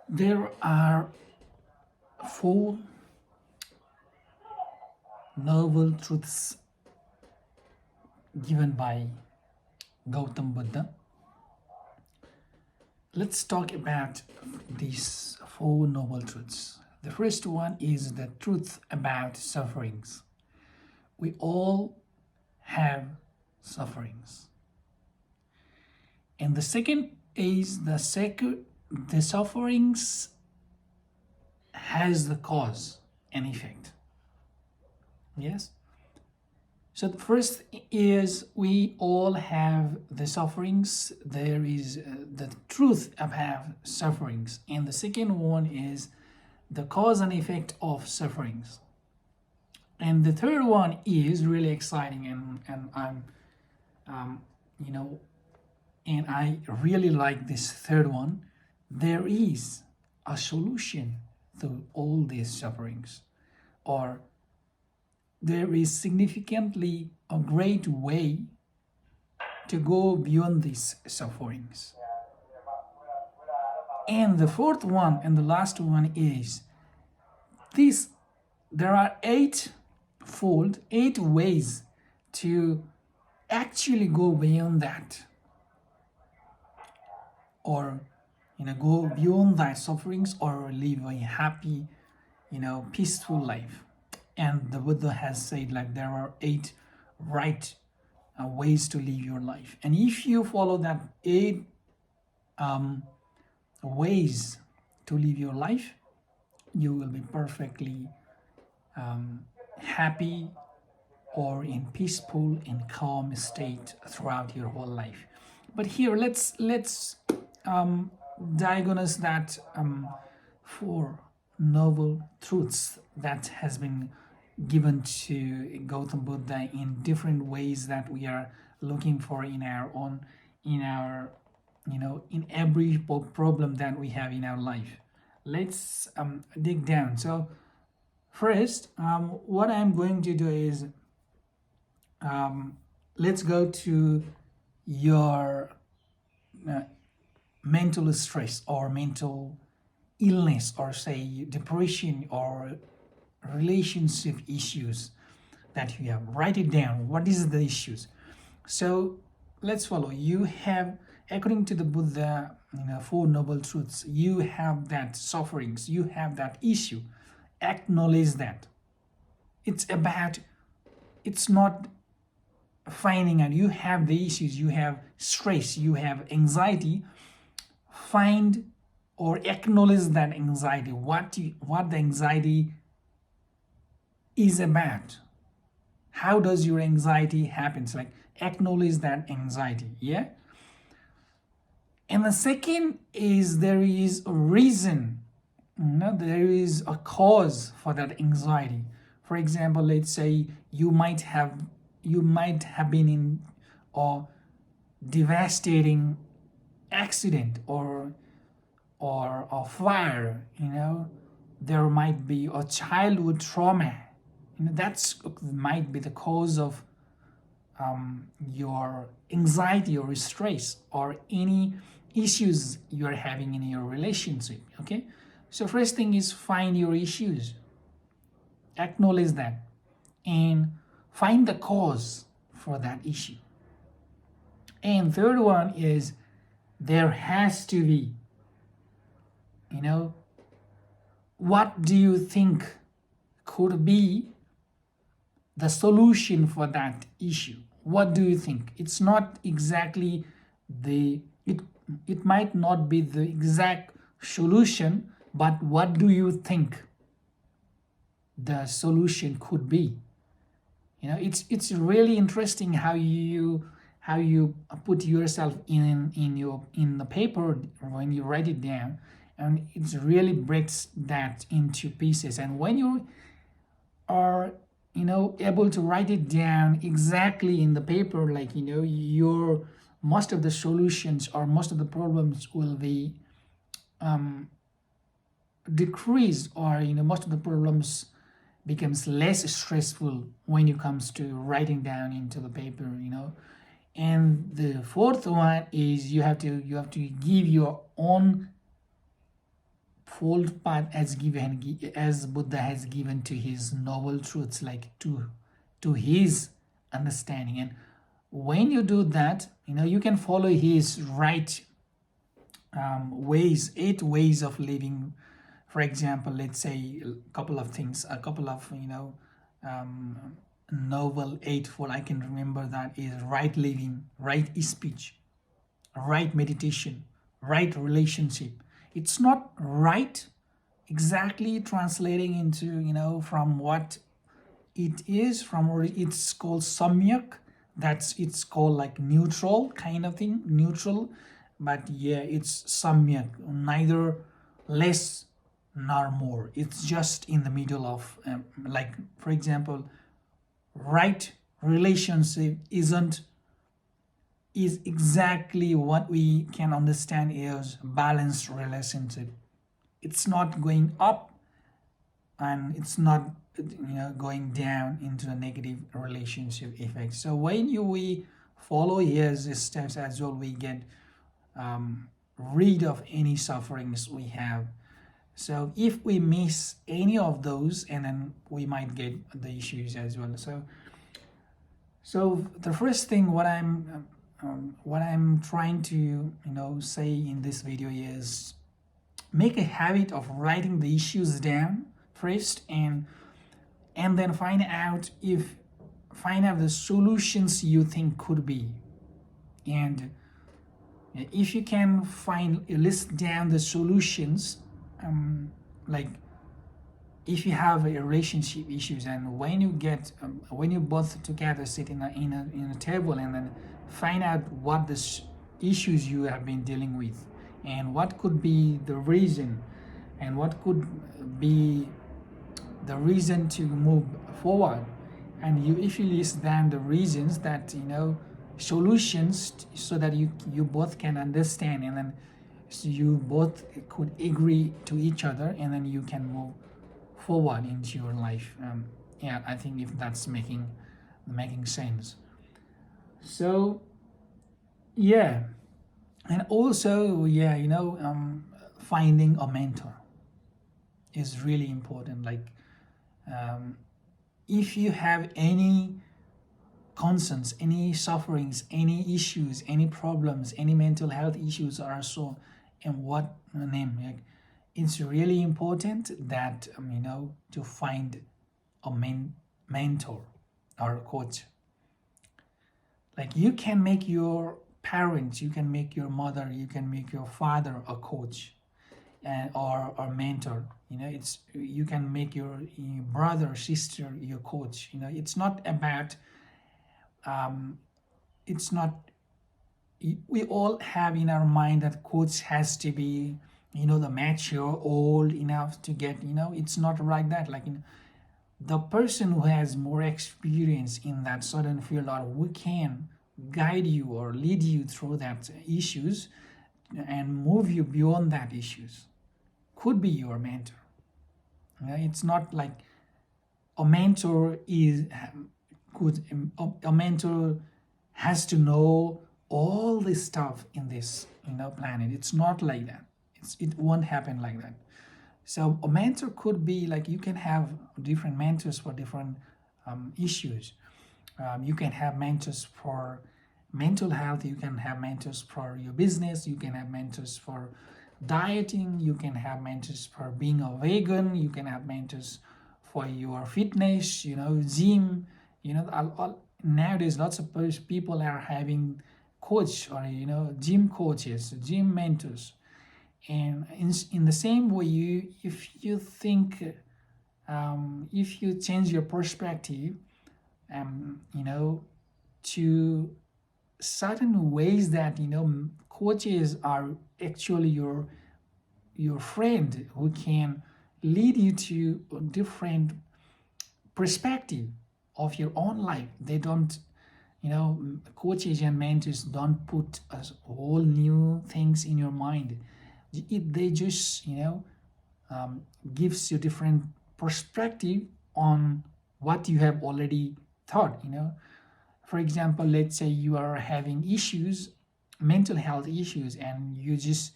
There are four noble truths given by Gautam Buddha. Let's talk about these four noble truths. The first one is the truth about sufferings. We all have sufferings. And the second is the sufferings has the cause and effect. Yes? So the first is we all have the sufferings. There is the truth about sufferings. And the second one is the cause and effect of sufferings. And the third one is really exciting, and and I really like this third one. There is a solution to all these sufferings, or there is significantly a great way to go beyond these sufferings. And the fourth one and the last one is this: there are eight ways to actually go beyond that, or go beyond that sufferings, or live a happy, peaceful life. And the Buddha has said, like, there are eight right ways to live your life, and if you follow that eight ways to live your life, you will be perfectly happy, or in peaceful and calm state throughout your whole life. But here, let's diagnose that four noble truths that has been given to Gautam Buddha in different ways that we are looking for in our own, in every problem that we have in our life. Let's dig down. So first, what I'm going to do is let's go to your mental stress or mental illness, or say depression or relationship issues that you have. Write it down. What is the issues? So let's follow. You have, according to the Buddha, four noble truths, you have that sufferings, you have that issue. Acknowledge that. It's not finding out. You have the issues, you have stress, you have anxiety. Find or acknowledge that anxiety, what the anxiety is about. How does your anxiety happens? Like, acknowledge that anxiety. Yeah. And the second is, there is a reason, there is a cause for that anxiety. For example, let's say you might have been in a devastating accident, or a fire. There might be a childhood trauma. That's might be the cause of your anxiety or stress, or any issues you are having in your relationship. Okay, so first thing is, find your issues, acknowledge that, and find the cause for that issue. And third one is, there has to be, what do you think could be the solution for that issue? What do you think? It's not exactly it might not be the exact solution, but what do you think the solution could be? It's really interesting how you put yourself in the paper when you write it down, and it really breaks that into pieces. And when you are able to write it down exactly in the paper, like your most of the solutions or most of the problems will be decreased, or most of the problems becomes less stressful when it comes to writing down into the paper. And the fourth one is, you have to give your own fold path as Buddha has given to his noble truths, like to his understanding. And when you do that, you can follow his right ways, 8 ways of living. For example, let's say a couple of novel eightfold I can remember, that is right living, right speech, right meditation, right relationship. It's not right exactly translating into from what it is, from where it's called samyak. It's called like neutral kind of thing, neutral. But yeah, it's samyak, neither less nor more. It's just in the middle of like, for example, right relationship is exactly what we can understand is balanced relationship. It's not going up and it's not going down into a negative relationship effect. So when we follow his steps as well, we get rid of any sufferings we have. So if we miss any of those, and then we might get the issues as well. So the first thing what I'm trying to say in this video is make a habit of writing the issues down first, and then find out the solutions you think could be. And if you can list down the solutions, like if you have a relationship issues, and when you both together sit in a table, and then find out what the issues you have been dealing with, and what could be the reason, and what could be the reason to move forward. And if you list down the reasons, that solutions, so that you both can understand, and then so you both could agree to each other, and then you can move forward into your life. Yeah, I think if that's making sense. So yeah, and also finding a mentor is really important. Like if you have any concerns, any sufferings, any issues, any problems, any mental health issues, or so, and what name, like, it's really important that to find a mentor or a coach. Like you can make your parents, you can make your mother, you can make your father a coach, or mentor. You can make your brother, sister your coach. It's not about it's not we all have in our mind that coach has to be the mature, old enough to get. It's not like that. Like the person who has more experience in that certain field, or who can guide you or lead you through that issues and move you beyond that issues, could be your mentor. It's not like a mentor a mentor has to know all this stuff in this planet. It's not like that. It won't happen like that. So a mentor could be like, you can have different mentors for different issues. You can have mentors for mental health, you can have mentors for your business, you can have mentors for dieting, you can have mentors for being a vegan, you can have mentors for your fitness, gym. Nowadays lots of people are having coach, or gym coaches, gym mentors. And in the same way, if you think if you change your perspective to certain ways, that coaches are actually your friend, who can lead you to a different perspective of your own life. They don't coaches and mentors don't put a whole new things in your mind. They just gives you different perspective on what you have already thought. For example, let's say you are having issues, mental health issues, and you just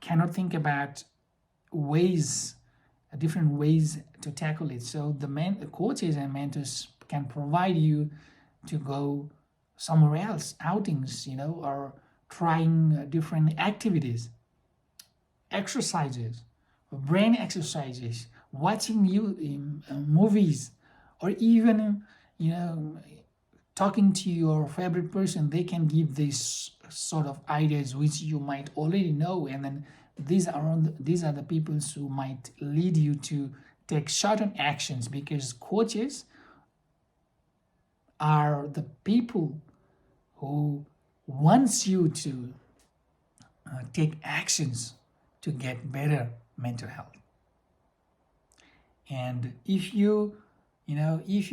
cannot think about ways, different ways to tackle it. So the coaches and mentors can provide you to go somewhere else, outings, or trying different activities, exercises, brain exercises, watching movies, or even talking to your favorite person. They can give these sort of ideas which you might already know, and then these are the people who might lead you to take certain actions, because coaches are the people who wants you to take actions to get better mental health. And if you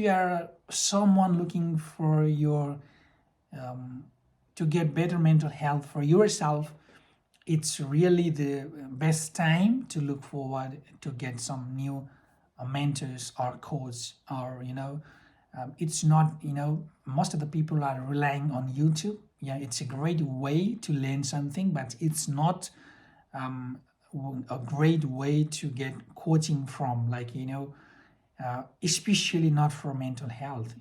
are someone looking for your to get better mental health for yourself, it's really the best time to look forward to get some new mentors or coach, or it's not, most of the people are relying on YouTube. Yeah, it's a great way to learn something, but it's not a great way to get coaching from, like, especially not for mental health.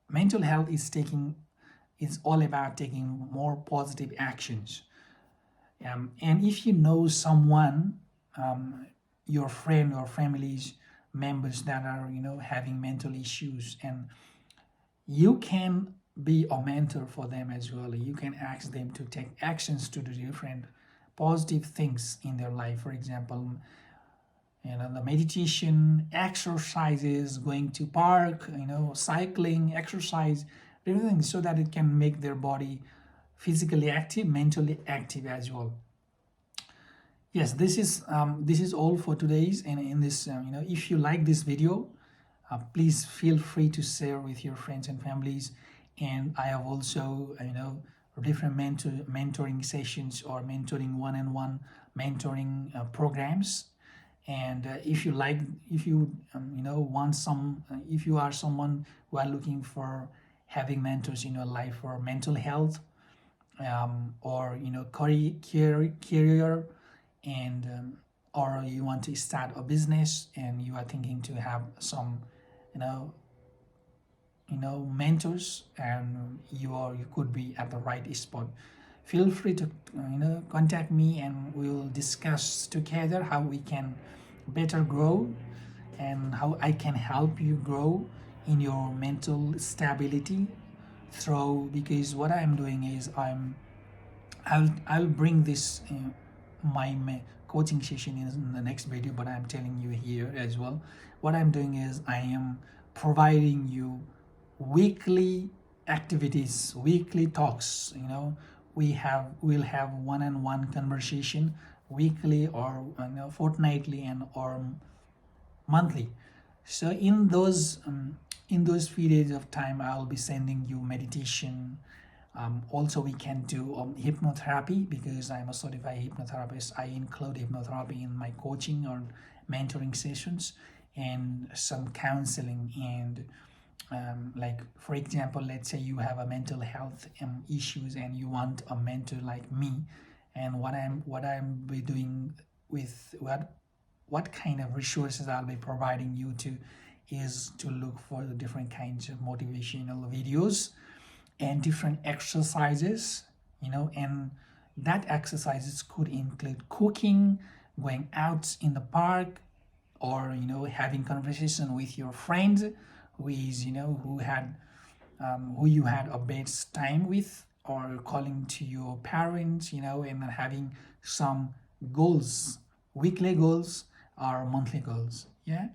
Mental health is all about taking more positive actions. And if you know someone, your friend or family's members that are having mental issues, and you can be a mentor for them as well. You can ask them to take actions to do different positive things in their life. For example, the meditation, exercises, going to park, cycling, exercise, everything, so that it can make their body physically active, mentally active as well. Yes, this is all for today's. And in this, if you like this video, please feel free to share with your friends and families. And I have also, different mentoring sessions, or mentoring one-on-one mentoring programs. And if you want if you are someone who are looking for having mentors in your life for mental health, or career, and or you want to start a business and you are thinking to have some mentors, and you could be at the right spot, feel free to contact me, and we'll discuss together how we can better grow, and how I can help you grow in your mental stability because what I'm doing is I'll bring this my coaching session in the next video, but I'm telling you here as well. What I'm doing is I am providing you weekly activities, weekly talks. We'll have one-on-one conversation weekly, or fortnightly, and or monthly. So in those periods of time, I'll be sending you meditation. Also, we can do hypnotherapy, because I'm a certified hypnotherapist. I include hypnotherapy in my coaching or mentoring sessions, and some counseling. And like, for example, let's say you have a mental health issues, and you want a mentor like me. And what I'm be doing with what kind of resources I'll be providing you is to look for the different kinds of motivational videos and different exercises, and that exercises could include cooking, going out in the park, or having conversation with your friend who you had a bad time with, or calling to your parents, and then having some goals, weekly goals or monthly goals. Yeah.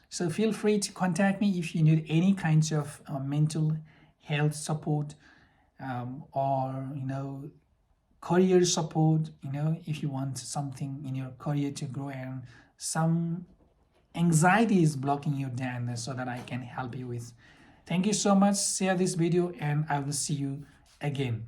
So feel free to contact me if you need any kinds of mental health support, or career support. If you want something in your career to grow, and some anxiety is blocking you down, so that I can help you with. Thank you so much. Share this video, and I will see you again.